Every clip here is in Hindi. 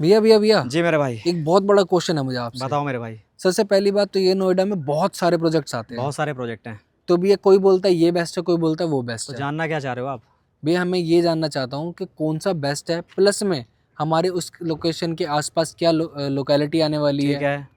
भैया भैया भैया, जी मेरे भाई। एक बहुत बड़ा क्वेश्चन है मुझे आपसे। बताओ मेरे भाई। सबसे पहली बात तो ये, नोएडा में बहुत सारे प्रोजेक्ट्स आते हैं। बहुत सारे प्रोजेक्ट हैं। तो भैया कोई बोलता है ये बेस्ट है, कोई बोलता है वो तो बेस्ट है। जानना क्या चाह रहे हो आप? भैया हमें ये जानना चाहता हूँ कि कौन सा बेस्ट है, प्लस में हमारे उस लोकेशन के आसपास क्या लोकेलिटी आने वाली ठीक है, है।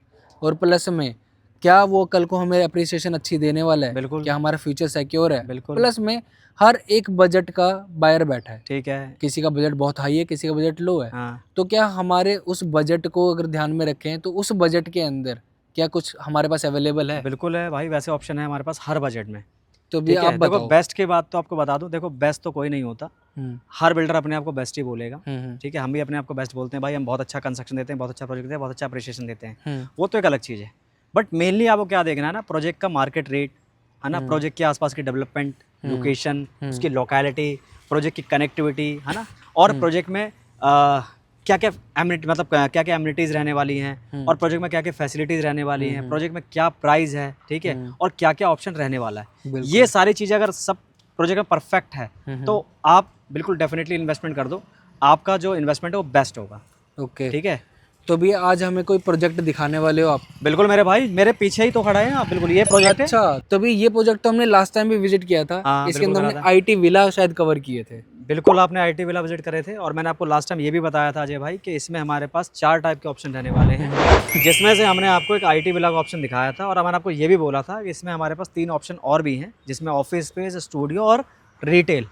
और प्लस में क्या वो कल को हमें अप्रिसिएशन अच्छी देने वाला है, बिल्कुल। क्या हमारा फ्यूचर सिक्योर है। बिल्कुल। प्लस में हर एक बजट का बायर बैठा है। ठीक है। किसी का बजट बहुत हाई है, किसी का बजट लो है। हाँ। तो क्या हमारे उस बजट को अगर ध्यान में रखें तो उस बजट के अंदर क्या कुछ हमारे पास अवेलेबल है? बिल्कुल है भाई, वैसे ऑप्शन है हमारे पास हर बजट में। तो भी ठीक आप है, देखो बताओ। बेस्ट की बात तो आपको बता दूं, देखो बेस्ट तो कोई नहीं होता। हम्म हर बिल्डर अपने आप को बेस्ट ही बोलेगा। हम्म ठीक है, हम भी अपने आप को बेस्ट बोलते हैं भाई, हम बहुत अच्छा कंस्ट्रक्शन देते हैं, बहुत अच्छा प्रोजेक्ट देते हैं, बहुत अच्छा अप्रिशिएशन देते हैं। हम्म वो तो एक अलग चीज़ है। बट मेनली आपको क्या देखना है ना, प्रोजेक्ट का मार्केट रेट है ना, प्रोजेक्ट के आसपास की डेवलपमेंट, लोकेशन, उसकी लोकेलिटी, प्रोजेक्ट की कनेक्टिविटी है ना, और प्रोजेक्ट में क्या क्या एमिनिटी, मतलब क्या क्या एमिनिटीज़ रहने वाली हैं, और प्रोजेक्ट में क्या क्या फैसिलिटीज़ रहने वाली हैं, प्रोजेक्ट में क्या प्राइस है, ठीक है, और क्या क्या ऑप्शन रहने वाला है। बिल्कुल। ये सारी चीज़ें अगर सब प्रोजेक्ट में परफेक्ट है तो आप बिल्कुल डेफिनेटली इन्वेस्टमेंट कर दो। आपका जो इन्वेस्टमेंट है वो बेस्ट होगा। ओके। ठीक है। तो भी आज हमें कोई प्रोजेक्ट दिखाने वाले हो आप? बिल्कुल मेरे भाई, मेरे पीछे ही तो खड़ा है आप, बिल्कुल ये प्रोजेक्ट है। अच्छा, तभी ये प्रोजेक्ट तो हमने लास्ट टाइम भी विजिट किया था। हाँ इसके बिल्कुल अंदर करा हमने था। आईटी विला शायद कवर किए थे। बिल्कुल आपने आईटी विला विजिट करे थे, और मैंने आपको लास्ट टाइम ये भी बताया था अजय भाई कि इसमें हमारे पास 4 टाइप के ऑप्शन रहने वाले हैं, जिसमें से हमने आपको एक आईटी विला का ऑप्शन दिखाया था, और मैंने आपको ये भी बोला था कि इसमें हमारे पास 3 ऑप्शन और भी हैं, जिसमें ऑफिस स्पेस, स्टूडियो और रिटेल।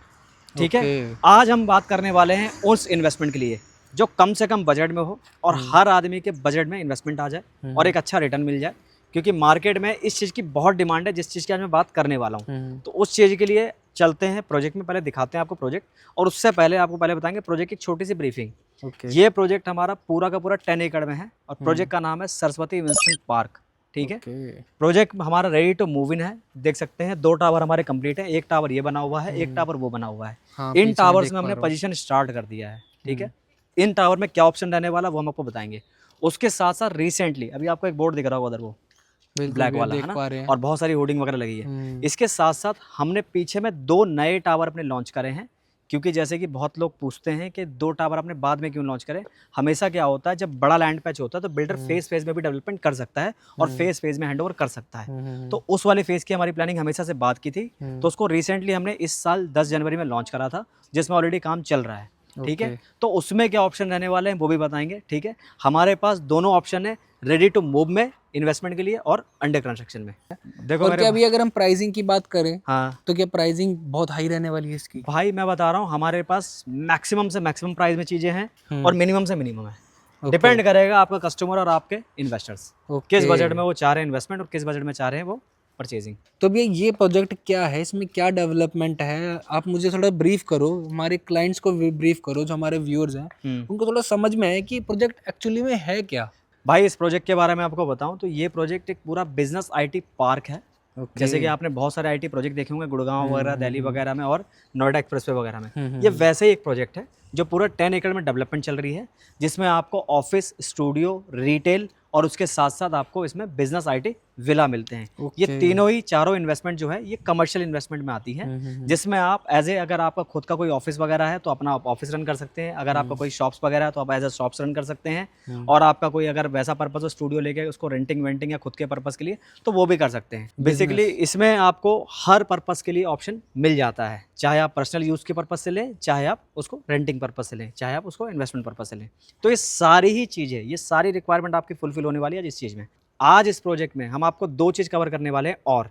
ठीक है। ओके। आज हम बात करने वाले हैं उस इन्वेस्टमेंट के लिए जो कम से कम बजट में हो और हर आदमी के बजट में इन्वेस्टमेंट आ जाए और एक अच्छा रिटर्न मिल जाए, क्योंकि मार्केट में इस चीज़ की बहुत डिमांड है, जिस चीज़ की आज मैं बात करने वाला हूँ। तो उस चीज़ के लिए चलते हैं प्रोजेक्ट में, पहले दिखाते हैं आपको प्रोजेक्ट, और उससे पहले आपको पहले बताएंगे प्रोजेक्ट की छोटी सी ब्रीफिंग। ओके। ये प्रोजेक्ट हमारा पूरा का पूरा 10 एकड़ में है, और प्रोजेक्ट का नाम है सरस्वती इन्वेस्टमेंट पार्क। ठीक है। ओके। प्रोजेक्ट हमारा रेडी टू मूव इन है। देख सकते हैं 2 टावर हमारे कंप्लीट है, एक टावर ये बना हुआ है, एक टावर वो बना हुआ है। हाँ, इन पीछे मैं टावर्स देख में पा हमने रहा हूँ। पोजीशन स्टार्ट कर दिया है। ठीक है। इन टावर में क्या ऑप्शन रहने वाला वो हम आपको बताएंगे। उसके साथ साथ रिसेंटली अभी आपको एक बोर्ड दिख रहा होगा उधर, वो बिल्कुल ब्लैक भैया वाला है देख ना, पा रहे हैं। और बहुत सारी होर्डिंग वगैरह लगी है। हम्म। इसके साथ साथ हमने पीछे में 2 नए टावर अपने लॉन्च करे हैं, क्योंकि जैसे कि बहुत लोग पूछते हैं कि 2 टावर आपने बाद में क्यों लॉन्च करें। हमेशा क्या होता है, जब बड़ा लैंड पैच होता है तो बिल्डर फेज में भी डेवलपमेंट कर सकता है और फेज में हैंडओवर कर सकता है। तो उस वाले फेज की हमारी प्लानिंग हमेशा से बात की थी, तो उसको रिसेंटली हमने इस साल 10 जनवरी में लॉन्च करा था, जिसमें ऑलरेडी काम चल रहा है। ठीक है। ओके। तो उसमें क्या ऑप्शन रहने वाले हैं वो भी बताएंगे। ठीक है। हमारे पास दोनों ऑप्शन है, रेडी टू मूव में इन्वेस्टमेंट के लिए और अंडर कंस्ट्रक्शन में। देखो और मेरे क्या अभी अगर हम प्राइसिंग की बात करें हाँ तो क्या प्राइसिंग बहुत हाई रहने वाली है इसकी? भाई, मैं बता रहा हूँ हमारे पास मैक्सिमम से मैक्सिमम प्राइस में चीज़ें हैं और मिनिमम से मिनिमम है। ओके। डिपेंड करेगा आपका कस्टमर और आपके इन्वेस्टर्स किस ओके। बजट में वो चाह रहे हैं इन्वेस्टमेंट और किस बजट में चाह रहे हैं वो परचेजिंग। तो भैया ये प्रोजेक्ट क्या है, इसमें क्या डेवलपमेंट है? आप मुझे थोड़ा ब्रीफ करो, हमारे क्लाइंट्स को ब्रीफ करो, जो हमारे व्यूअर्स हैं उनको थोड़ा समझ में आए कि प्रोजेक्ट एक्चुअली में है क्या। भाई इस प्रोजेक्ट के बारे में आपको बताऊं तो ये प्रोजेक्ट एक पूरा बिजनेस आईटी पार्क है। ओके। जैसे कि आपने बहुत सारे आईटी प्रोजेक्ट देखे होंगे गुड़गांव वगैरह, दिल्ली वगैरह में और नोएडा एक्सप्रेसवे वगैरह में। ये वैसे ही एक प्रोजेक्ट है जो पूरा 10 एकड़ में डेवलपमेंट चल रही है, जिसमें आपको ऑफिस, स्टूडियो, रिटेल और उसके साथ साथ आपको इसमें बिजनेस आईटी विला मिलते हैं। ये ओके। तीनों ही चारों इन्वेस्टमेंट जो है ये कमर्शियल इन्वेस्टमेंट में आती है, जिसमें आप एज ए, अगर आपका खुद का कोई ऑफिस वगैरह है तो अपना ऑफिस रन कर सकते हैं, अगर आपका कोई शॉप्स वगैरह है तो आप एज ए शॉप्स रन कर सकते हैं, और आपका कोई अगर वैसा पर्पस हो स्टूडियो लेके उसको रेंटिंग वेंटिंग या खुद के पर्पस के लिए तो वो भी कर सकते हैं। बेसिकली इसमें आपको हर पर्पस के लिए ऑप्शन मिल जाता है, चाहे आप पर्सनल यूज़ के पर्पस से लें, चाहे आप उसको रेंटिंग पर्पस से लें, चाहे आप उसको इन्वेस्टमेंट पर्पस से लें। तो ये सारी ही चीज़ें, ये सारी रिक्वायरमेंट आपकी फुलफिल होने वाली है जिस चीज़ में। आज इस प्रोजेक्ट में हम आपको 2 चीज़ कवर करने वाले हैं, और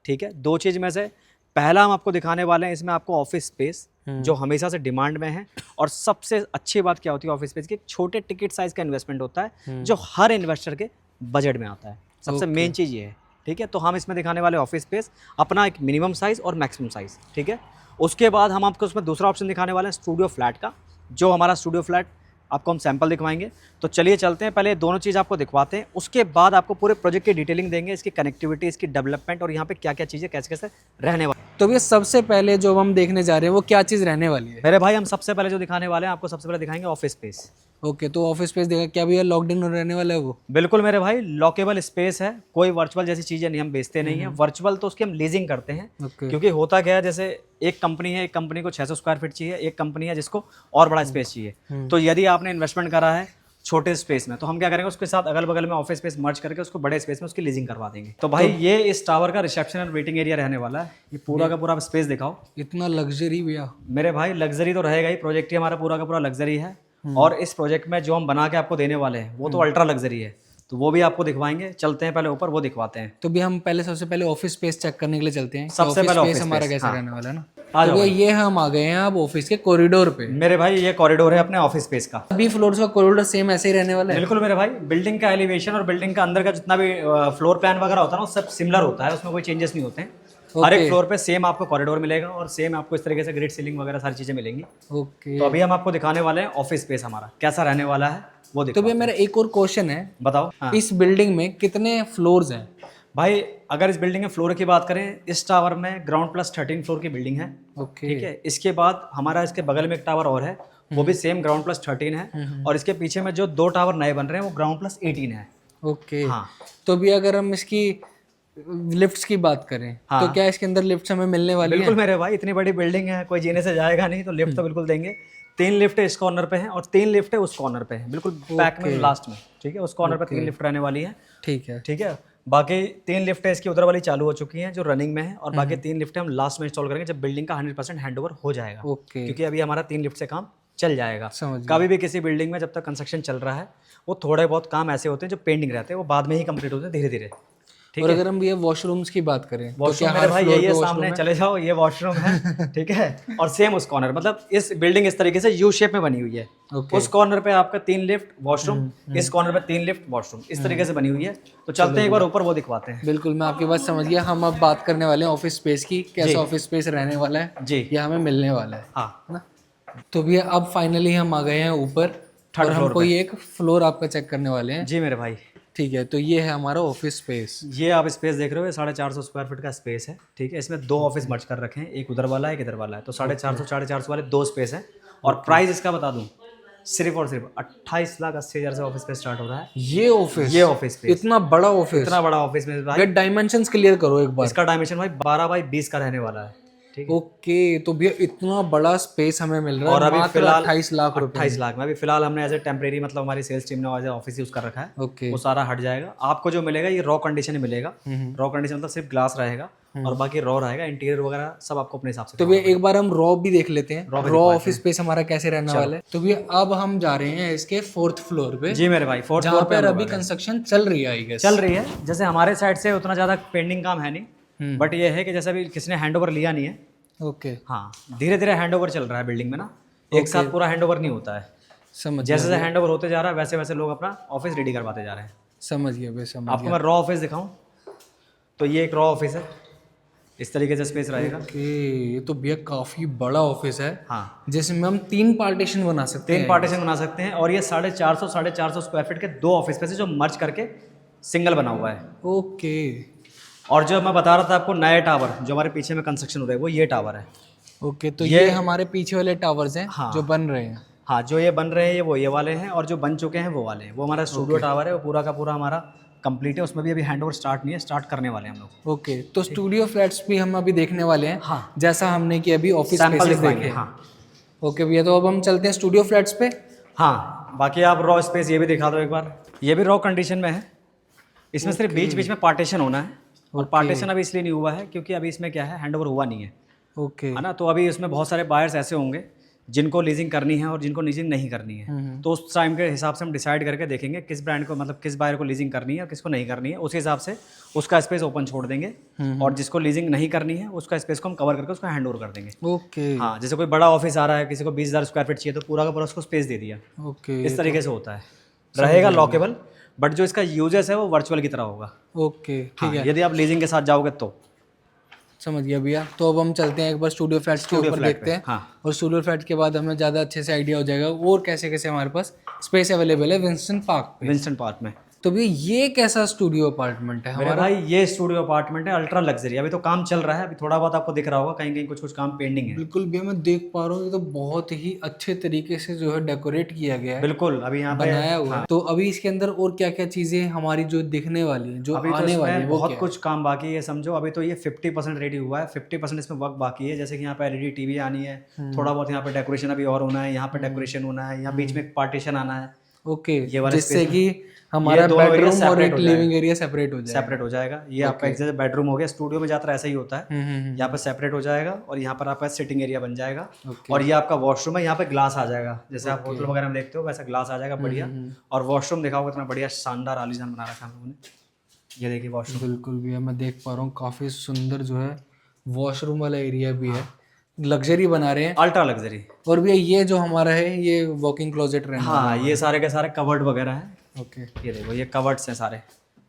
ठीक है, 2 चीज़ में से पहला हम आपको दिखाने वाले हैं, इसमें आपको ऑफिस स्पेस जो हमेशा से डिमांड में है, और सबसे अच्छी बात क्या होती है ऑफिस स्पेस की, एक छोटे टिकट साइज का इन्वेस्टमेंट होता है जो हर इन्वेस्टर के बजट में आता है। सबसे मेन चीज़ ये है। ठीक है। तो हम इसमें दिखाने वाले ऑफिस स्पेस अपना एक मिनिमम साइज़ और मैक्सिमम साइज़। ठीक है। उसके बाद हम आपको उसमें दूसरा ऑप्शन दिखाने वाले हैं स्टूडियो फ्लैट का, जो हमारा स्टूडियो फ्लैट आपको हम सैंपल दिखवाएंगे। तो चलिए चलते हैं, पहले दोनों चीज़ आपको दिखवाते हैं, उसके बाद आपको पूरे प्रोजेक्ट की डिटेलिंग देंगे, इसकी कनेक्टिविटी, इसकी डेवलपमेंट और यहाँ पे क्या क्या चीज़ें कैसे कैसे रहने वाली। तो भैया सबसे पहले जो हम देखने जा रहे हैं वो क्या चीज़ रहने वाली है? मेरे भाई हम सबसे पहले जो दिखाने वाले हैं आपको, सबसे पहले दिखाएंगे ऑफिस स्पेस। ओके। तो ऑफिस स्पेस देखा, क्या भैया लॉकडाउन रहने वाला है वो? बिल्कुल मेरे भाई, लॉकेबल स्पेस है, कोई वर्चुअल जैसी चीज़ें नहीं, हम बेचते नहीं है। वर्चुअल तो उसकी हम लीजिंग करते हैं, ओके। क्योंकि होता क्या है, जैसे एक कंपनी है, एक कंपनी को 600 स्क्वायर फीट चाहिए, एक कंपनी है जिसको और बड़ा स्पेस चाहिए। तो यदि आपने इन्वेस्टमेंट करा है छोटे स्पेस में। तो हम क्या करेंगे, उसके साथ अगल बगल में ऑफिस स्पेस मर्ज करके उसको बड़े स्पेस में उसकी लीजिंग करवा देंगे। तो भाई ये इस टावर का रिसेप्शन और वेटिंग एरिया रहने वाला है। ये पूरा का पूरा स्पेस दिखाओ। इतना लग्जरी भैया। मेरे भाई लग्जरी तो रहेगा ही, प्रोजेक्ट ही हमारा पूरा का पूरा लग्जरी है। और इस प्रोजेक्ट में जो हम बना के आपको देने वाले हैं वो तो अल्ट्रा लग्जरी है, तो वो भी आपको दिखवाएंगे। चलते हैं पहले ऊपर, वो दिखवाते हैं। तो भी हम पहले सबसे पहले ऑफिस स्पेस चेक करने के लिए चलते हैं। सबसे पहले स्पेस office हमारा space, कैसे हाँ। रहने वाला है ना। आ जाओ तो भाई। ये हम आ गए हैं अब ऑफिस के कॉरिडोर पे। मेरे भाई ये कॉरिडोर है अपने ऑफिस स्पेस का। अभी फ्लोर्स का कॉरिडोर सेम ऐसे ही रहने वाला है। बिल्कुल मेरे भाई, बिल्डिंग का एलिवेशन और बिल्डिंग का अंदर का जितना भी फ्लोर प्लान वगैरह होता है ना, वो सब सिमिलर होता है, उसमें कोई चेंजेस नहीं होते हैं। हर एक फ्लोर पे सेम आपको कॉरिडोर मिलेगा और सेम आपको इस तरीके से ग्रिड सीलिंग वगैरह सारी चीजें मिलेंगी। ओके। तो अभी हम आपको दिखाने वाले हैं ऑफिस स्पेस हमारा कैसा रहने वाला है, वो तो देखो। भैया मेरा एक और क्वेश्चन है, बताओ। हाँ। इस बिल्डिंग में कितने फ्लोर्स हैं? भाई अगर इस बिल्डिंग के फ्लोर की बात करें, इस टावर में ग्राउंड प्लस 13 फ्लोर की बिल्डिंग है। ओके। ठीक है, इसके बाद हमारा इसके बगल में एक टावर और है, वो भी सेम ग्राउंड प्लस 13 है। और इसके पीछे में जो 2 टावर नए बन रहे हैं वो ग्राउंड प्लस 18 है। ओके। हाँ। तो भी अगर हम इसकी लिफ्ट्स की बात करें तो क्या इसके अंदर लिफ्ट्स हमें मिलने वाली बिल्कुल मेरे भाई, इतनी बड़ी बिल्डिंग है, कोई जीने से जाएगा नहीं, तो लिफ्ट तो बिल्कुल देंगे। 3 लिफ्ट इस कॉर्नर पे हैं और 3 लिफ्ट है उस कॉर्नर पे है, बिल्कुल बैक में लास्ट में। ठीक है, उस कॉर्नर पे 3 लिफ्ट रहने वाली है। ठीक है। ठीक है, बाकी 3 लिफ्ट है इसकी उधर वाली चालू हो चुकी हैं जो रनिंग में है, और बाकी 3 लिफ्ट हम लास्ट में इंस्टॉल करेंगे जब बिल्डिंग का 100% हैंडओवर हो जाएगा। ओके। क्योंकि अभी हमारा 3 लिफ्ट से काम चल जाएगा। समझ गया। कभी भी किसी बिल्डिंग में जब तक कंस्ट्रक्शन चल रहा है, वो थोड़े बहुत काम ऐसे होते हैं जो पेंडिंग रहते हैं, वो बाद में ही कंप्लीट होते हैं धीरे धीरे। और अगर हम ये वॉशरूम्स की बात करें तो वॉशरूम क्या मेरे हर भाई फ्लोर ये पे सामने वॉशरूम है? चले जाओ, ये वॉशरूम है। ठीक है, और सेम उस कॉर्नर, मतलब इस बिल्डिंग इस तरीके से यू शेप में बनी हुई है। ओके। उस कॉर्नर पे आपका 3 लिफ्ट वॉशरूम, इस कॉर्नर पे 3 लिफ्ट वॉशरूम, इस तरीके से बनी हुई है। तो चलते हैं एक बार ऊपर, वो दिखवाते हैं। बिल्कुल, मैं आपकी बात समझ गया। हम अब बात करने वाले हैं ऑफिस स्पेस की, कैसा ऑफिस स्पेस रहने वाला है, जी या हमें मिलने वाला है हाँ। ना। तो भैया अब फाइनली हम आ गए हैं ऊपर और हमको ये एक फ्लोर आपका चेक करने वाले हैं। जी मेरे भाई, ठीक है, तो ये है हमारा ऑफिस स्पेस। ये आप स्पेस देख रहे हो, ये 450 स्क्वायर फीट का स्पेस है। ठीक है, इसमें 2 ऑफिस मर्ज कर रखे हैं, एक उधर वाला है एक इधर वाला है, तो 450 वाले 2 स्पेस है। और प्राइस इसका बता दूं, सिर्फ और सिर्फ 28,80,000 से ऑफिस स्पेस स्टार्ट हो रहा है। ये ऑफिस स्पेस, इतना बड़ा ऑफिस, इतना बड़ा ऑफिस स्पेस भाई। ये डायमेंशंस क्लियर करो एक बार। इसका डायमेंशन भाई 12x20 का रहने वाला है। ठीक है, ओके, तो भैया इतना बड़ा स्पेस हमें मिल रहा है और अभी मात्र फिलहाल 28 लाख रुपए। 28 लाख में। अभी फिलहाल हमने एज ए टेम्परेरी, मतलब हमारी सेल्स टीम ने एज ए ऑफिस यूज कर रखा है। ओके। वो सारा हट जाएगा। आपको जो मिलेगा ये रॉ कंडीशन में मिलेगा। रॉ कंडीशन मतलब सिर्फ ग्लास रहेगा और बाकी रॉ रहेगा, इंटीरियर वगैरह सब आपको अपने हिसाब से। तो भैया एक बार हम रॉ भी देख लेते हैं, रॉ ऑफिस स्पेस हमारा कैसे रहने वाला है। तो भैया अब हम जा रहे हैं इसके 4th फ्लोर पे। जी मेरे भाई, 4th जहाँ फ्लोर पर अभी कंस्ट्रक्शन चल रही है, आई गेस चल रही है। जैसे हमारे साइड से उतना ज़्यादा पेंडिंग काम है नहीं, बट ये है कि जैसे अभी किसी ने हैंड ओवर लिया नहीं है। ओके। हाँ, धीरे धीरे हैंड ओवर चल रहा है बिल्डिंग में ना, एक साथ पूरा हैंड ओवर नहीं होता है। समझ जैसे जैसे हैंड ओवर होते जा रहा है वैसे वैसे लोग अपना ऑफिस रेडी करवाते जा रहे हैं। समझ गया भैया, समझ आपको मैं रॉ ऑफिस दिखाऊं तो ये एक रॉ ऑफिस है, इस तरीके से स्पेस रहेगा। ओके। ये तो भैया काफी बड़ा ऑफिस है, हाँ, जिसमें हम 3 पार्टीशन बना सकते 3 हैं। पार्टीशन बना सकते हैं। और ये 450 स्क्वायर फीट के 2 ऑफिस स्पेस है जो मर्ज करके सिंगल बना हुआ है। ओके। और जो मैं बता रहा था आपको, नए टावर जो हमारे पीछे में कंस्ट्रक्शन हो रहा है वो ये टावर है। ओके, तो ये हमारे पीछे वाले टावर्स हैं हाँ। जो बन रहे हैं। हाँ, जो ये बन रहे हैं ये वाले हैं, और जो बन चुके हैं वो वाले हैं। वो हमारा स्टूडियो टावर है, वो पूरा का पूरा हमारा कंप्लीट है। उसमें भी अभी हैंडओवर स्टार्ट नहीं है, स्टार्ट करने वाले हैं हम लोग। ओके, तो स्टूडियो फ्लैट्स भी हम अभी देखने वाले हैं। हाँ। जैसा हमने कि अभी ऑफिस सैंपल स्पेसेस दिखवाएंगे। देखे। हाँ ओके भैया, तो अब हम चलते हैं स्टूडियो फ्लैट्स पे। हाँ, बाकी आप रॉ स्पेस ये भी दिखा दो एक बार। ये भी रॉ कंडीशन में है। इसमें सिर्फ बीच बीच में पार्टीशन होना है, और पार्टीशन अभी इसलिए नहीं हुआ है क्योंकि अभी इसमें क्या है, हैंडओवर हुआ नहीं है, ओके। है ना। तो अभी इसमें बहुत सारे बायर्स ऐसे होंगे जिनको लीजिंग करनी है और जिनको लीजिंग नहीं करनी है। तो उस टाइम के हिसाब से हम डिसाइड करके देखेंगे किस ब्रांड को, मतलब किस बायर को लीजिंग करनी है और किसको नहीं करनी है। उस हिसाब से उसका स्पेस ओपन छोड़ देंगे, और जिसको लीजिंग नहीं करनी है उसका स्पेस को हम कवर करके उसको हैंड ओवर कर देंगे। ओके। हाँ, जैसे कोई बड़ा ऑफिस आ रहा है, किसी को 20,000 स्क्वायर फीट चाहिए तो पूरा का पूरा उसको स्पेस दे दिया। ओके। इस तरीके से होता है, रहेगा लॉकेबल, बट जो इसका यूजेस है वो वर्चुअल की तरह होगा। ओके, ठीक है। यदि आप लीजिंग के साथ जाओगे तो। समझ गया भैया। तो अब हम चलते हैं एक बार स्टूडियो फ्लैट्स के ऊपर देखते हैं। हाँ। और स्टूडियो फ्लैट के बाद हमें ज़्यादा अच्छे से आइडिया हो जाएगा और कैसे कैसे हमारे पास स्पेस अवेलेबल है विंस्टन पार्क पे। विंस्टन पार्क में। तो भैया ये कैसा स्टूडियो अपार्टमेंट है मेरे हमारा? भाई ये स्टूडियो अपार्टमेंट है, अल्ट्रा लग्जरी। अभी तो काम चल रहा है, अभी थोड़ा बहुत आपको दिख रहा होगा, कहीं कहीं कुछ कुछ काम पेंडिंग है। बिल्कुल भैया, मैं देख पा रहा हूँ, ये तो बहुत ही अच्छे तरीके से जो है डेकोरेट किया गया है, बिल्कुल अभी यहाँ पे बनाया हुआ है। तो अभी इसके अंदर और क्या क्या चीजें हमारी जो दिखने वाली है, जो अभी तो आने वाली है, इसमें वो बहुत क्या कुछ काम बाकी है समझो। अभी तो ये 50% रेडी हुआ है, 50% इसमें वर्क बाकी है। जैसे कि यहाँ पे एलईडी टीवी आनी है, थोड़ा बहुत यहाँ पे डेकोरेशन अभी और होना है, यहाँ पे डेकोरेशन होना है, यहाँ बीच में एक पार्टीशन आना है, ओके, ये वाला जिससे space कि हमारा ये दोनों area बेडरूम और separate एक हो जाएगा। लिविंग एरिया सेपरेट हो जाएगा। सेपरेट हो जाएगा। ये आपका एक जैसे बेडरूम हो गया, स्टूडियो में ज़्यादातर ऐसा ही होता है। यहाँ पे सेपरेट हो जाएगा और यहाँ पर आपका सिटिंग एरिया बन जाएगा। ओके। और ये आपका वॉशरूम है, यहाँ पे ग्लास आ जाएगा, जैसे आप होटल वगैरह में देखते हो वैसा ग्लास आ जाएगा बढ़िया। और वॉशरूम दिखाओगे इतना बढ़िया शानदार आलीशान बना रखा है हम लोगों ने। ये देखिए वॉशरूम। बिल्कुल भैया, मैं देख पा रहा हूँ काफ़ी सुंदर जो है वॉशरूम वाला एरिया भी है, लग्जरी बना रहे हैं। Ultra luxury. और भैया ये जो हमारा है ये वॉकिंग क्लोजेट रहने वाला हाँ, ये सारे के सारे कवर्ड वगैरह हैं। है। ओके ये देखो ये कवर्ड्स हैं सारे।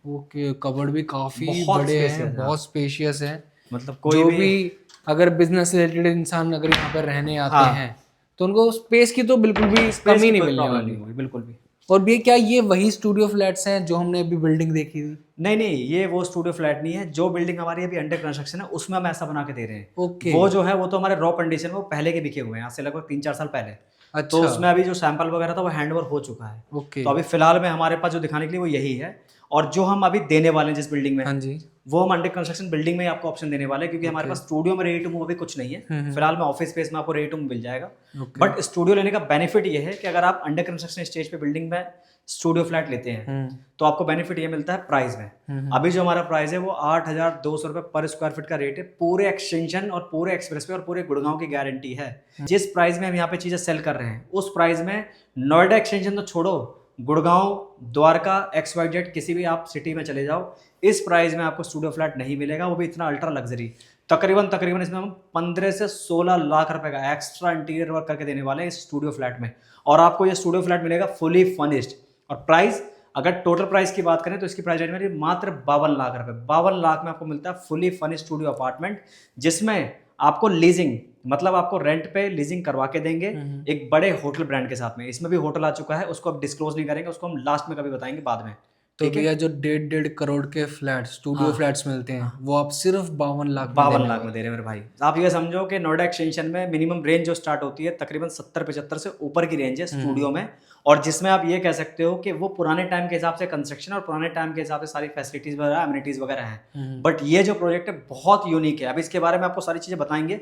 ओके, कबर्ड भी काफ़ी बहुत बड़े spacious हैं, है। बहुत स्पेशियस है। मतलब कोई जो भी भी अगर बिजनेस रिलेटेड इंसान अगर यहाँ पर रहने आते हाँ। हैं तो उनको स्पेस की तो बिल्कुल भी कमी नहीं मिलने प्रॉब्लम वाली। नहीं होगी बिल्कुल भी। और भैया क्या ये वही स्टूडियो फ्लैट्स हैं जो हमने अभी बिल्डिंग देखी थी? नहीं नहीं, ये वो स्टूडियो फ्लैट नहीं है। जो बिल्डिंग हमारी अभी अंडर कंस्ट्रक्शन है उसमें हम ऐसा बना के दे रहे हैं। ओके। वो जो है वो तो हमारे रॉ कंडीशन में वो पहले के बिके हुए हैं, आज से लगभग 3-4 साल पहले। अच्छा। तो उसमें अभी जो सैंपल वगैरह था वो हैंड ओवर हो चुका है। ओके। तो अभी फिलहाल में हमारे पास जो दिखाने के लिए वो यही है। और जो हम अभी देने वाले हैं जिस बिल्डिंग में, हाँ जी। वो हम अंडर कंस्ट्रक्शन बिल्डिंग में ही आपको ऑप्शन देने वाले हैं, क्योंकि हमारे पास स्टूडियो में रेडी टू मूव अभी कुछ नहीं है। फिलहाल में ऑफिस स्पेस में आपको रेडी टू मूव मिल जाएगा। बट स्टूडियो लेने का बेनिफिट ये है कि अगर आप अंडर कंस्ट्रक्शन स्टेज पे बिल्डिंग में स्टूडियो फ्लैट लेते हैं तो आपको बेनिफिट ये मिलता है प्राइस में। अभी जो हमारा प्राइस है वो 8,200 रुपये पर स्क्वायर फीट का रेट है। पूरे एक्सटेंशन और पूरे एक्सप्रेस पे और पूरे गुड़गांव की गारंटी है। जिस प्राइस में हम यहाँ पे चीजें सेल कर रहे हैं उस प्राइस में नोएडा एक्सटेंशन तो छोड़ो, गुड़गांव, द्वारका, XYZ किसी भी आप सिटी में चले जाओ, इस प्राइस में आपको स्टूडियो फ्लैट नहीं मिलेगा, वो भी इतना अल्ट्रा लग्जरी। तकरीबन इसमें हम 15 से 16 लाख रुपए का एक्स्ट्रा इंटीरियर वर्क करके देने वाले हैं इस स्टूडियो फ्लैट में। और आपको ये स्टूडियो फ्लैट मिलेगा फुली फर्निश्ड। और प्राइस, अगर टोटल प्राइस की बात करें तो इसकी प्राइस रेट मेरी मात्र 52 लाख रुपए। 52 लाख में आपको मिलता है फुली फर्निश्ड स्टूडियो अपार्टमेंट, जिसमें आपको लीजिंग, मतलब आपको रेंट पे लीजिंग करवा के देंगे एक बड़े होटल ब्रांड के साथ में। इसमें भी होटल आ चुका है, उसको अब डिस्क्लोज नहीं करेंगे, उसको हम लास्ट में कभी बताएंगे बाद में। तो भैया जो 1.5 करोड़ के फ्लैट स्टूडियो फ्लैट्स मिलते हैं वो आप सिर्फ 52 लाख 52 लाख में दे रहे हैं मेरे भाई। आप ये समझो कि नोएडा एक्सटेंशन में मिनिमम रेंज जो स्टार्ट होती है तकरीबन 70-75 से ऊपर की रेंज है स्टूडियो में। और जिसमें आप ये कह सकते हो कि वो पुराने टाइम के हिसाब से कंस्ट्रक्शन और पुराने टाइम के हिसाब से सारी फैसिलिटीज वगैरह, एमिनिटीज वगैरह हैं। बट ये जो प्रोजेक्ट है बहुत यूनिक है। अब इसके बारे में आपको सारी चीजें बताएंगे,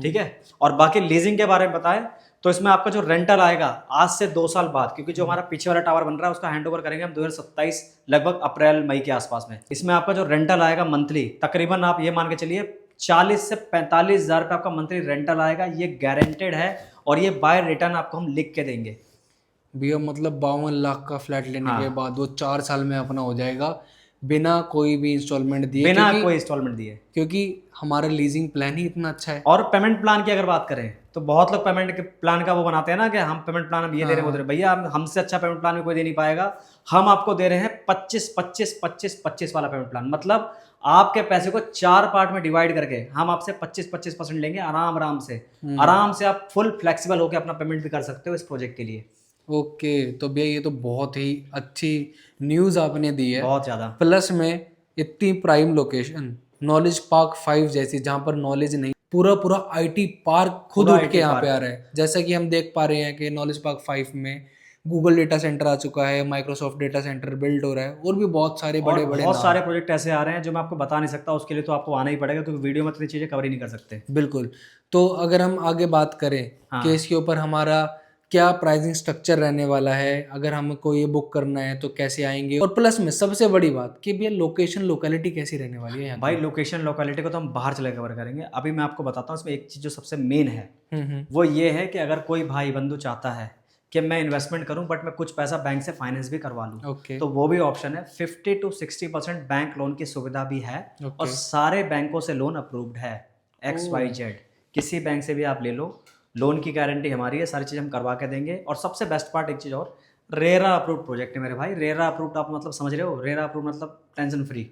ठीक है। और बाकी लीजिंग के बारे में बताएं तो इसमें आपका जो रेंटल आएगा आज से 2 साल बाद, क्योंकि जो हमारा पीछे वाला टावर बन रहा है उसका हैंडओवर करेंगे हम 2027 लगभग अप्रैल मई के आसपास में। इसमें आपका जो रेंटल आएगा मंथली, तकरीबन आप ये मान के चलिए 40 से 45 हज़ार रुपये आपका मंथली रेंटल आएगा। ये गारंटेड है और ये बाय रिटर्न आपको हम लिख के देंगे भैया। मतलब 52 लाख का फ्लैट लेने के बाद वो 4 साल में अपना हो जाएगा बिना कोई भी इंस्टॉलमेंट दिए, बिना कोई इंस्टॉलमेंट दिए, क्योंकि हमारा लीजिंग प्लान ही इतना अच्छा है। और पेमेंट प्लान की अगर बात करें तो बहुत लोग पेमेंट के प्लान का वो बनाते हैं ना कि हम पेमेंट प्लान हम ये दे रहे हैं वो दे रहे हैं। भैया हमसे अच्छा पेमेंट प्लान में कोई दे नहीं पाएगा। हम आपको दे रहे हैं 25-25-25-25 वाला पेमेंट प्लान। मतलब आपके पैसे को 4 पार्ट में डिवाइड करके हम आपसे 25% लेंगे आराम से आप फुल फ्लेक्सिबल होकर अपना पेमेंट भी कर सकते हो इस प्रोजेक्ट के लिए। ओके, तो भैया ये तो बहुत ही अच्छी न्यूज़ आपने दी है। बहुत ज़्यादा। प्लस में इतनी प्राइम लोकेशन, नॉलेज पार्क 5 जैसी, जहाँ पर नॉलेज नहीं, पूरा IT पार्क खुद उठ के यहाँ पे आ रहा है। जैसा कि हम देख पा रहे हैं कि नॉलेज पार्क 5 में गूगल डेटा सेंटर आ चुका है, माइक्रोसॉफ्ट डेटा सेंटर बिल्ड हो रहा है, और भी बहुत सारे बड़े बहुत सारे प्रोजेक्ट ऐसे आ रहे हैं जो मैं आपको बता नहीं सकता। उसके लिए तो आपको आना ही पड़ेगा, क्योंकि वीडियो में इतनी चीज़ें कवर ही नहीं कर सकते। बिल्कुल। तो अगर हम आगे बात करें कि इसके ऊपर हमारा क्या प्राइसिंग स्ट्रक्चर रहने वाला है, अगर हमको ये बुक करना है तो कैसे आएंगे, और प्लस में सबसे बड़ी बात कि भैया लोकेशन लोकेलिटी कैसी रहने वाली है यहाँ भाई लोकेशन लोकेलिटी को तो हम बाहर चले कवर करेंगे। अभी मैं आपको बताता हूँ इसमें एक चीज़ जो सबसे मेन है वो ये है कि अगर कोई भाई बंधु चाहता है कि मैं इन्वेस्टमेंट करूं बट मैं कुछ पैसा बैंक से फाइनेंस भी करवा लूं, तो वो भी ऑप्शन है। 50 to 60% बैंक लोन की सुविधा भी है और सारे बैंकों से लोन अप्रूव्ड है। XYZ किसी बैंक से भी आप ले लो, लोन की गारंटी हमारी है, सारी चीज़ हम करवा के देंगे। और सबसे बेस्ट पार्ट एक चीज़ और, रेरा अप्रूव्ड प्रोजेक्ट है मेरे भाई। रेरा अप्रूव्ड आप मतलब समझ रहे हो, रेरा अप्रूव्ड मतलब टेंशन फ्री,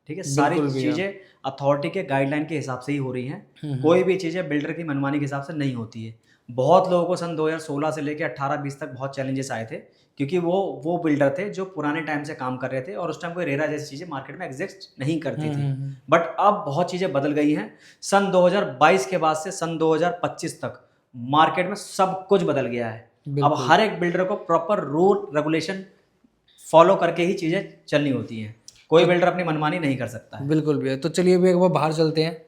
ठीक है। सारी चीज़ें अथॉरिटी के गाइडलाइन के हिसाब से ही हो रही हैं। कोई भी चीज़ें बिल्डर की मनमानी के हिसाब से नहीं होती है। बहुत लोगों को सन 2016 से लेकर 18-20 तक बहुत चैलेंजेस आए थे, क्योंकि वो बिल्डर थे जो पुराने टाइम से काम कर रहे थे और उस टाइम कोई रेरा जैसी चीज़ें मार्केट में एग्जिस्ट नहीं करती थी। बट अब बहुत चीज़ें बदल गई हैं। सन 2022 के बाद से सन 2025 तक मार्केट में सब कुछ बदल गया है। अब हर एक बिल्डर को प्रॉपर रूल रेगुलेशन फॉलो करके ही चीज़ें चलनी होती हैं। कोई बिल्डर अपनी मनमानी नहीं कर सकता है। बिल्कुल भैया। तो चलिए भैया एक बार बाहर चलते हैं,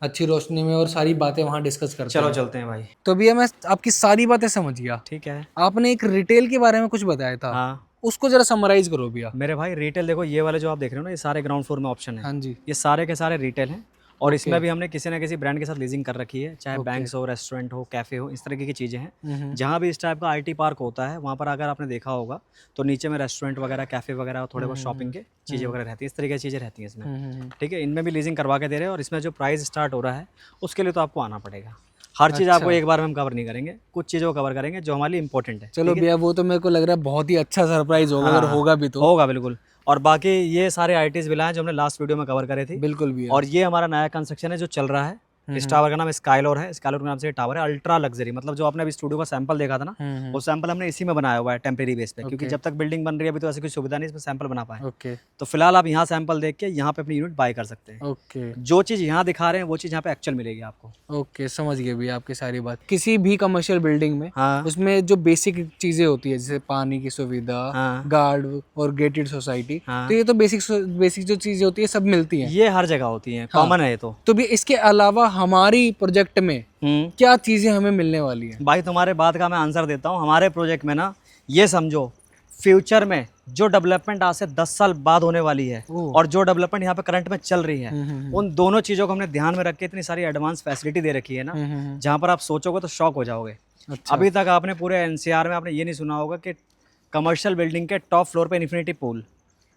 अच्छी रोशनी में और सारी बातें वहाँ डिस्कस करते चलो हैं। चलते हैं भाई। तो भैया मैं आपकी सारी बातें समझ गया। ठीक है। आपने एक रिटेल के बारे में कुछ बताया था, हाँ उसको जरा समराइज करो भैया। मेरे भाई, रिटेल देखो, ये वाले जो आप देख रहे हो ना, ये सारे ग्राउंड फ्लोर में ऑप्शन है। हाँ जी। ये सारे के सारे रिटेल हैं और ओके। इसमें भी हमने किसी ना किसी ब्रांड के साथ लीजिंग कर रखी है, चाहे ओके। बैंक्स हो, रेस्टोरेंट हो, कैफ़े हो, इस तरीके की चीज़ें हैं। हम्म। जहाँ भी इस टाइप का आईटी पार्क होता है वहाँ पर अगर आपने देखा होगा तो नीचे में रेस्टोरेंट वगैरह, कैफ़े वगैरह और थोड़े बहुत शॉपिंग के चीज़ें वगैरह रहती हैं, इस तरीके की चीज़ें रहती हैं इसमें। ठीक है, इनमें भी लीजिंग करवा के दे रहे हैं और इसमें जो प्राइस स्टार्ट हो रहा है उसके लिए तो आपको आना पड़ेगा। हर चीज़ आपको एक बार में हम कवर नहीं करेंगे, कुछ चीज़ों को कवर करेंगे जो हमारे लिए इंपॉर्टेंट है। चलो भैया, वो तो मेरे को लग रहा है बहुत ही अच्छा सरप्राइज होगा, अगर होगा भी तो। होगा बिल्कुल। और बाकी ये सारे आईटीज विला हैं जो हमने लास्ट वीडियो में कवर करे थे। बिल्कुल भैया। और ये हमारा नया कंस्ट्रक्शन है जो चल रहा है। इस टावर का नाम स्काईलोर है, स्काईलोर के नाम से ये टावर है, अल्ट्रा लग्जरी। मतलब जो आपने अभी स्टूडियो का सैंपल देखा था ना, वो सैंपल हमने इसी में बनाया हुआ है टेम्परेरी बेस पे, क्योंकि जब तक बिल्डिंग बन रही है अभी तो ऐसी कोई सुविधा नहीं इसमें सैंपल बना पाए। ओके। तो फिलहाल आप यहाँ सैंपल देख के यहाँ पे अपनी यूनिट बाय कर सकते हैं। ओके। जो चीज़ यहाँ दिखा रहे हैं वो चीज़ यहाँ पे एक्चुअल मिलेगी आपको। ओके, समझ गए भैया आपकी सारी बात। किसी भी कमर्शियल बिल्डिंग में हाँ उसमें जो बेसिक चीजें होती है, जैसे पानी की सुविधा, हाँ गार्ड और गेटेड सोसाइटी, हाँ। तो ये तो बेसिक जो चीजें होती है सब मिलती हैं। ये हर जगह होती हैं, कॉमन है ये तो भी इसके अलावा हमारी प्रोजेक्ट में क्या चीजें हमें मिलने वाली हैं? भाई तुम्हारे बात का मैं आंसर देता हूँ। हमारे प्रोजेक्ट में ना, ये समझो फ्यूचर में जो डेवलपमेंट आज से 10 साल बाद होने वाली है और जो डेवलपमेंट यहाँ पे करंट में चल रही है, उन दोनों चीज़ों को हमने ध्यान में रख के इतनी सारी एडवांस फैसिलिटी दे रखी है ना, जहाँ पर आप सोचोगे तो शॉक हो जाओगे। अच्छा। अभी तक आपने पूरे एनसीआर में आपने ये नहीं सुना होगा कि कमर्शियल बिल्डिंग के टॉप फ्लोर पे इन्फिनिटी पूल,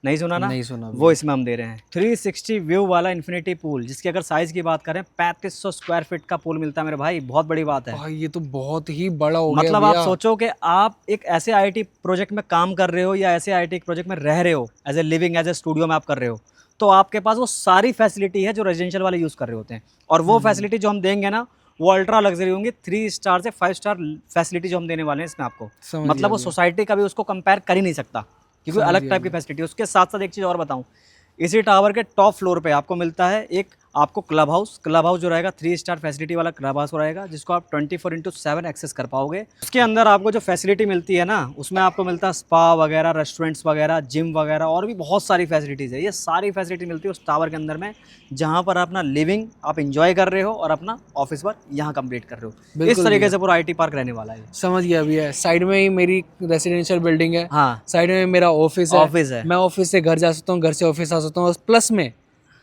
नहीं सुना ना? नहीं सुना। वो इसमें हम दे रहे हैं 360 व्यू वाला इन्फिनिटी पूल, जिसकी अगर साइज की बात करें 3500 स्क्वायर फीट का पूल मिलता है मेरे भाई, बहुत बड़ी बात है। भाई ये तो बहुत ही बड़ा हो गया मतलब आप भैया। सोचो कि आप एक ऐसे आईटी प्रोजेक्ट में काम कर रहे हो या ऐसे आईटी प्रोजेक्ट में रह रहे हो, as a living, as a studio में आप कर रहे हो, तो आपके पास वो सारी फैसिलिटी है जो रेजिडेंशियल वाले यूज़ कर रहे होते हैं। और वो फैसिलिटी जो हम देंगे ना, वो अल्ट्रा लग्जरी होंगी, 3 स्टार से 5 स्टार फैसिलिटी जो हम देने वाले हैं इसमें आपको। मतलब वो सोसाइटी का भी उसको कंपेयर कर ही नहीं सकता, क्योंकि अलग टाइप की फैसिलिटी है। उसके साथ साथ एक चीज़ और बताऊं, इसी टावर के टॉप फ्लोर पे आपको मिलता है एक आपको क्लब हाउस जो रहेगा 3 स्टार फैसिलिटी वाला क्लब हाउस रहेगा, जिसको आप 24/7 एक्सेस कर पाओगे। उसके अंदर आपको जो फैसिलिटी मिलती है ना, उसमें आपको मिलता है स्पा वगैरह, रेस्टोरेंट्स वगैरह, जिम वगैरह और भी बहुत सारी फैसिलिटीज़ है। ये सारी फैसिलिटी मिलती है उस टावर के अंदर में, जहाँ पर अपना लिविंग आप इंजॉय कर रहे हो और अपना ऑफिस वर्क यहाँ कंप्लीट कर रहे हो। इस तरीके से पूरा IT पार्क रहने वाला है। समझ गया भैया। साइड में ही मेरी रेसिडेंशियल बिल्डिंग है, हाँ, साइड में मेरा ऑफिस है। मैं ऑफिस से घर जा सकता हूँ, घर से ऑफिस आ सकता हूँ, प्लस में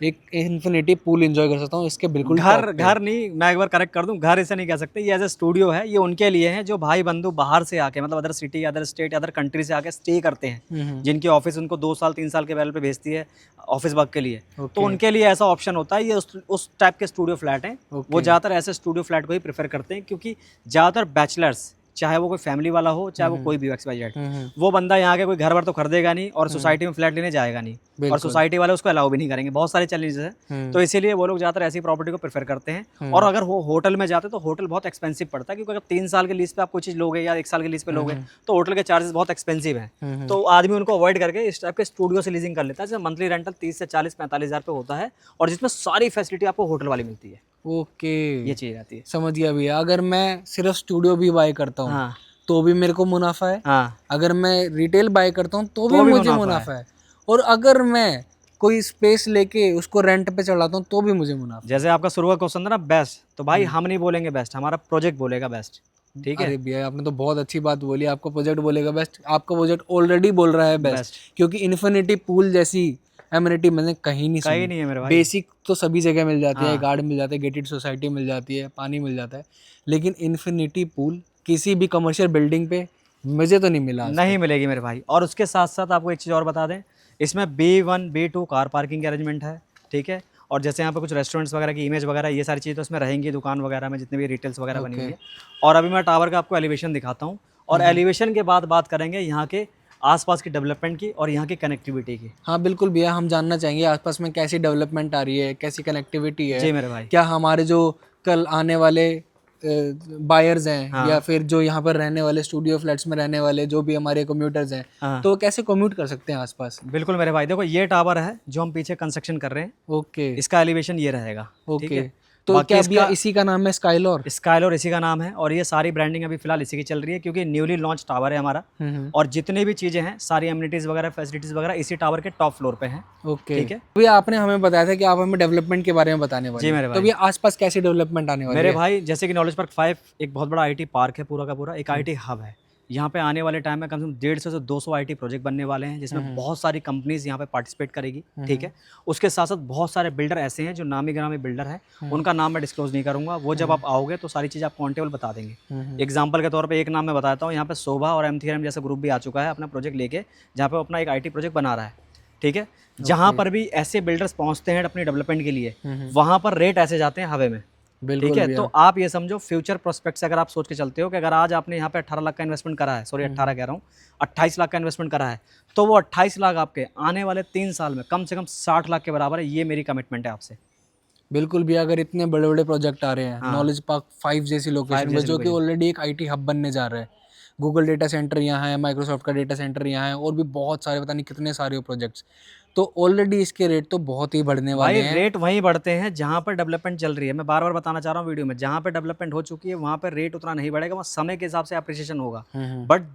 एक इन्फिनिटी पूल एंजॉय कर सकता हूँ इसके बिल्कुल घर नहीं, मैं एक बार करेक्ट कर दूं, घर ऐसे नहीं कह सकते, ये एज ए स्टूडियो है। ये उनके लिए है जो भाई बंधु बाहर से आके, मतलब other city, other state, other country से आके स्टे करते हैं, जिनकी ऑफिस उनको 2 साल 3 साल के बैल पे भेजती है ऑफिस वर्क के लिए, तो उनके लिए ऐसा ऑप्शन होता है। ये उस टाइप के स्टूडियो फ्लैट हैं। वो ज़्यादातर ऐसे स्टूडियो फ्लैट को ही प्रेफर करते हैं, क्योंकि ज़्यादातर बैचलर्स, चाहे वो कोई फैमिली वाला हो, चाहे वो कोई भी XYZ, वो बंदा यहाँ के कोई घर वर तो खरीदेगा नहीं और सोसाइटी में फ्लैट लेने जाएगा नहीं, और सोसाइटी वाले उसको अलाउ भी नहीं करेंगे। बहुत सारे चैलेंजेस हैं, तो इसीलिए वो लोग ज़्यादातर ऐसी प्रॉपर्टी को प्रेफर करते हैं। और अगर वो होटल में जाते तो होटल बहुत एक्सपेंसिव पड़ता है, क्योंकि अगर 3 साल के लीज पे आप कोई चीज़ लोगे या 1 साल के लीज पे लोगे तो होटल के चार्जेस बहुत एक्सपेंसिव हैं। तो आदमी उनको अवॉइड करके इस टाइप के स्टूडियो से लीजिंग कर लेता है, जैसे मंथली रेंटल 30 से 40-45 हज़ार पे होता है, और जिसमें सारी फैसिलिटी आपको होटल वाली मिलती है। ओके, ये चीज़ रहती है। समझ गया भैया। अगर मैं सिर्फ स्टूडियो भी बाय करता हूँ हाँ तो भी मेरे को मुनाफा है, हाँ, अगर मैं रिटेल बाय करता हूँ तो भी मुझे मुनाफा है, और अगर मैं कोई स्पेस लेके उसको रेंट पे चढ़ाता हूँ तो भी मुझे मुनाफा। जैसे आपका शुरू का क्वेश्चन था ना बेस्ट, तो भाई हम नहीं बोलेंगे बेस्ट, हमारा प्रोजेक्ट बोलेगा बेस्ट। ठीक है। अरे भैया आपने तो बहुत अच्छी बात बोली, आपका प्रोजेक्ट बोलेगा बेस्ट। आपका प्रोजेक्ट ऑलरेडी बोल रहा है बेस्ट, क्योंकि इन्फिनिटी पूल जैसी एमिनिटी मैंने कहीं नहीं है मेरे भाई। बेसिक तो सभी जगह मिल जाती है, गार्ड मिल जाते हैं, गेटेड सोसाइटी मिल जाती है, पानी मिल जाता है, लेकिन इन्फिनिटी पूल किसी भी कमर्शियल बिल्डिंग पे मुझे तो नहीं मिला, नहीं मिलेगी मेरे भाई। और उसके साथ साथ आपको एक चीज़ और बता दें, इसमें B1 B2 कार पार्किंग के अरेंजमेंट है। ठीक है। और जैसे यहाँ पे कुछ रेस्टोरेंट्स वगैरह की इमेज वगैरह ये सारी चीज़ें तो इसमें रहेंगी, दुकान वगैरह में जितने भी रिटेल्स वगैरह बनी हुई है। और अभी मैं टावर का आपको एलिवेशन दिखाता हूँ, और एलिवेशन के बाद बात करेंगे यहाँ के आसपास की डेवलपमेंट की और यहाँ की कनेक्टिविटी की। हाँ बिल्कुल भैया, हम जानना चाहेंगे आसपास में कैसी डेवलपमेंट आ रही है, कैसी कनेक्टिविटी है। जी मेरे भाई। क्या हमारे जो कल आने वाले बायर्स हैं, हाँ। या फिर जो यहाँ पर रहने वाले स्टूडियो फ्लैट्स में रहने वाले जो भी हमारे कम्यूटर्स हैं, हाँ। तो कैसे कम्यूट कर सकते हैं आसपास? बिल्कुल मेरे भाई, देखो ये टावर है जो हम पीछे कंस्ट्रक्शन कर रहे हैं। ओके, इसका एलिवेशन ये रहेगा। ओके। तो बाकी क्या भैया इसका इसी का नाम है स्काइलोर? स्काइलोर इसी का नाम है, और ये सारी ब्रांडिंग अभी फिलहाल इसी की चल रही है क्योंकि न्यूली लॉन्च टावर है हमारा, और जितनी भी चीज़ें हैं सारी एमिनिटीज़ वगैरह फैसिलिटीज़ वगैरह इसी टावर के टॉप फ्लोर पे हैं। ओके, ठीक है भैया आपने हमें बताया था कि आप हमें डेवलपमेंट के बारे में बताने वाले जी मेरे हैं, तो भाई। भैया आसपास कैसी डेवलपमेंट आने वाली मेरे है? भाई जैसे कि नॉलेज पार्क 5 एक बहुत बड़ा आईटी पार्क है, पूरा का पूरा एक आईटी हब है। यहाँ पे आने वाले टाइम में कम से कम 150 से 200 आईटी प्रोजेक्ट बनने वाले हैं, जिसमें बहुत सारी कंपनीज यहाँ पे पार्टिसिपेट करेगी। ठीक है, उसके साथ साथ बहुत सारे बिल्डर ऐसे हैं जो नामी गिरामी बिल्डर हैं, उनका नाम मैं डिस्क्लोज नहीं करूंगा, वो जब आप आओगे तो सारी चीज़ आपको ऑन टेबल बता देंगे। एग्जाम्पल के तौर पर एक नाम मैं बताता हूँ, यहाँ पे शोभा और M3M जैसा ग्रुप भी आ चुका है अपना प्रोजेक्ट लेके, जहाँ पे अपना एक आई प्रोजेक्ट बना रहा है। ठीक है, जहाँ पर भी ऐसे बिल्डर्स पहुँचते हैं अपनी डेवलपमेंट के लिए, वहाँ पर रेट ऐसे जाते हैं हवे में। बिल्कुल ठीक है, भैया। तो आप ये समझो फ्यूचर प्रोस्पेक्ट से अगर आप सोच के चलते हो कि अगर आज आपने यहाँ पे 18 लाख का इन्वेस्टमेंट करा है, सॉरी 18 कह रहा हूँ, 28 लाख का इन्वेस्टमेंट करा है, तो वो 28 लाख आपके आने वाले 3 साल में कम से कम 60 लाख के बराबर है। ये मेरी कमिटमेंट है आपसे। बिल्कुल भैया, अगर इतने बड़े बड़े प्रोजेक्ट आ रहे हैं हाँ। नॉलेज पार्क 5 जैसी लोकेशन में, जैसी जो कि ऑलरेडी एक आईटी हब बनने जा रहा है, गूगल डेटा सेंटर यहाँ है, माइक्रोसॉफ्ट का डेटा सेंटर यहाँ है, और भी बहुत सारे पता नहीं कितने सारे प्रोजेक्ट्स, तो ऑलरेडी इसके रेट तो बहुत ही बढ़ने वाले भाई हैं। रेट वहीं बढ़ते हैं जहाँ पर डेवलपमेंट चल रही है। मैं बार बार बताना चाह रहा हूँ वीडियो में, जहाँ पे डेवलपमेंट हो चुकी है वहाँ पर रेट उतना नहीं बढ़ेगा, वहाँ समय के हिसाब से अप्रिसिएशन होगा। बट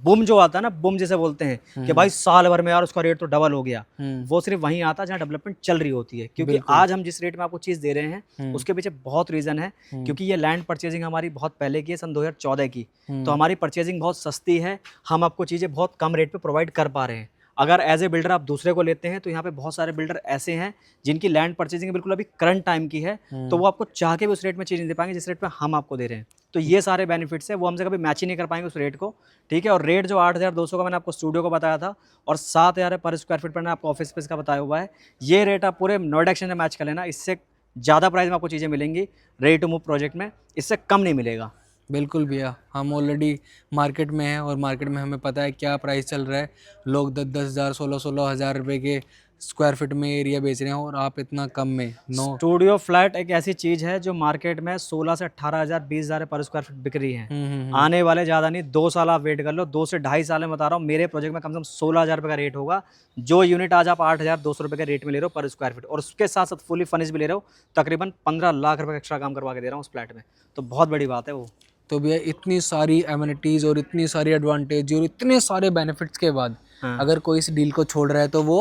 बूम जो आता है ना, बूम जिसे बोलते हैं कि भाई साल भर में यार उसका रेट तो डबल हो गया, वो सिर्फ वहीं आता है जहाँ डेवलपमेंट चल रही होती है। क्योंकि आज हम जिस रेट में आपको चीज़ दे रहे हैं उसके पीछे बहुत रीज़न है, क्योंकि ये लैंड परचेजिंग हमारी बहुत पहले की है, सन 2014 की, तो हमारी परचेजिंग बहुत सस्ती है, हम आपको चीज़ें बहुत कम रेट पे प्रोवाइड कर पा रहे हैं। अगर एज ए बिल्डर आप दूसरे को लेते हैं तो यहाँ पे बहुत सारे बिल्डर ऐसे हैं जिनकी लैंड परचेजिंग बिल्कुल अभी करंट टाइम की है, तो वो आपको चाह के भी उस रेट में चीज़ नहीं दे पाएंगे जिस रेट पे हम आपको दे रहे हैं। तो ये सारे बेनिफिट्स है, वो हमसे कभी मैच ही नहीं कर पाएंगे उस रेट को। ठीक है, और रेट जो 8,200 का मैंने आपको स्टूडियो को बताया था और 7,000 पर स्क्वायर फीट पर मैंने आपको ऑफिस स्पेस का बताया हुआ है, ये रेट आप पूरे नोएडा एक्सचेंज में मैच कर लेना, इससे ज़्यादा प्राइस में आपको चीज़ें मिलेंगी रेडी टू मूव प्रोजेक्ट में, इससे कम नहीं मिलेगा। बिल्कुल भैया, हम ऑलरेडी मार्केट में हैं और मार्केट में हमें पता है क्या प्राइस चल रहा है। लोग 10-10 हज़ार 16-16 हज़ार रुपये के स्क्वायर फीट में एरिया बेच रहे हैं, और आप इतना कम में स्टूडियो फ्लैट एक ऐसी चीज़ है जो मार्केट में 16 से 18 हज़ार 20 हज़ार पर स्क्वायर फीट बिक रही है। आने वाले ज़्यादा नहीं 2 साल आप वेट कर लो, 2 से 2.5 साल में बता रहा हूँ मेरे प्रोजेक्ट में कम से कम 16,000 रुपये का रेट होगा। जो यूनिट आज आप 8,200 रुपये के रेट में ले रहे हो पर स्क्वायर फीट, और उसके साथ साथ फुली फर्निश भी ले रहे हो, तकरीबन 15 लाख रुपये का एक्स्ट्रा काम करवा के दे रहा हूँ उस फ्लैट में, तो बहुत बड़ी बात है वो। तो भैया इतनी सारी एमिनिटीज़ और इतनी सारी एडवांटेज और इतने सारे बेनिफिट्स के बाद अगर कोई इस डील को छोड़ रहा है तो वो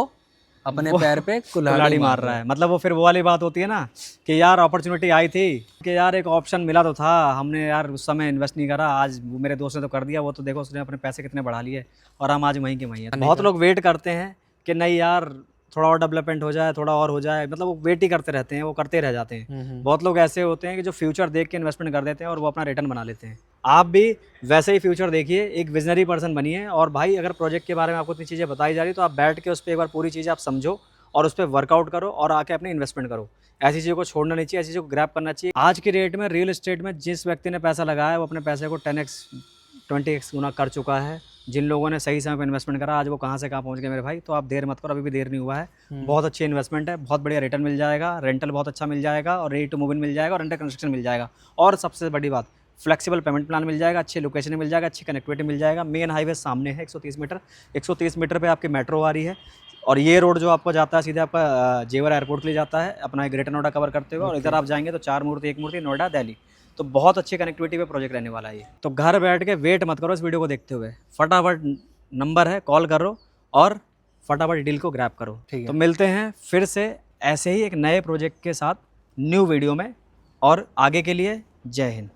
अपने पैर पे कुल्हाड़ी मार रहा है। मतलब वो फिर वो वाली बात होती है ना कि यार अपॉर्चुनिटी आई थी कि यार एक ऑप्शन मिला तो था, हमने यार उस समय इन्वेस्ट नहीं करा, आज मेरे दोस्त ने तो कर दिया, वो तो देखो उसने अपने पैसे कितने बढ़ा लिए और हम आज वहीं के वहीं हैं। बहुत लोग वेट करते हैं कि नहीं यार थोड़ा और डेवलपमेंट हो जाए, थोड़ा और हो जाए, मतलब वो वेट ही करते रहते हैं, वो करते रह जाते हैं। बहुत लोग ऐसे होते हैं कि जो फ्यूचर देख के इन्वेस्टमेंट कर देते हैं और वो अपना रिटर्न बना लेते हैं। आप भी वैसे ही फ्यूचर देखिए, एक विजनरी पर्सन बनिए, और भाई अगर प्रोजेक्ट के बारे में आपको इतनी चीज़ें बताई जा रही तो आप बैठ के उस पर एक बार पूरी चीज़ें आप समझो और उस पर वर्कआउट करो और आके अपने इन्वेस्टमेंट करो। ऐसी चीज़ों को छोड़ना नहीं चाहिए, ऐसी चीज़ों को ग्रैब करना चाहिए। आज के रेट में रियल एस्टेट में जिस व्यक्ति ने पैसा लगाया वो अपने पैसे को 10x 20x गुना कर चुका है। जिन लोगों ने सही समय पर इन्वेस्टमेंट करा आज वो कहाँ से कहाँ पहुँच गए मेरे भाई। तो आप देर मत करो, अभी भी देर नहीं हुआ है। बहुत अच्छी इन्वेस्टमेंट है, बहुत बढ़िया रिटर्न मिल जाएगा, रेंटल बहुत अच्छा मिल जाएगा और रेडी टू मूव इन मिल जाएगा और अंडर कंस्ट्रक्शन मिल जाएगा। और सबसे बड़ी बात, फ्लेक्सिबल पेमेंट प्लान मिल जाएगा, अच्छी लोकेशन मिल जाएगा, अच्छी कनेक्टिविटी मिल जाएगा। मेन हाईवे सामने है 130 मीटर, 130 मीटर पे आपकी मेट्रो आ रही है, और ये रोड जो आपको जाता है सीधे आपका जेवर एयरपोर्ट के लिए जाता है अपना ग्रेटर नोएडा कवर करते हुए, और इधर आप जाएंगे तो 4 मूर्ति 1 मूर्ति नोएडा दिल्ली। तो बहुत अच्छी कनेक्टिविटी पे प्रोजेक्ट रहने वाला है ये। तो घर बैठ के वेट मत करो इस वीडियो को देखते हुए, फटाफट नंबर है कॉल करो और फटाफट डील को ग्रैब करो। तो मिलते हैं फिर से ऐसे ही एक नए प्रोजेक्ट के साथ न्यू वीडियो में, और आगे के लिए जय हिंद।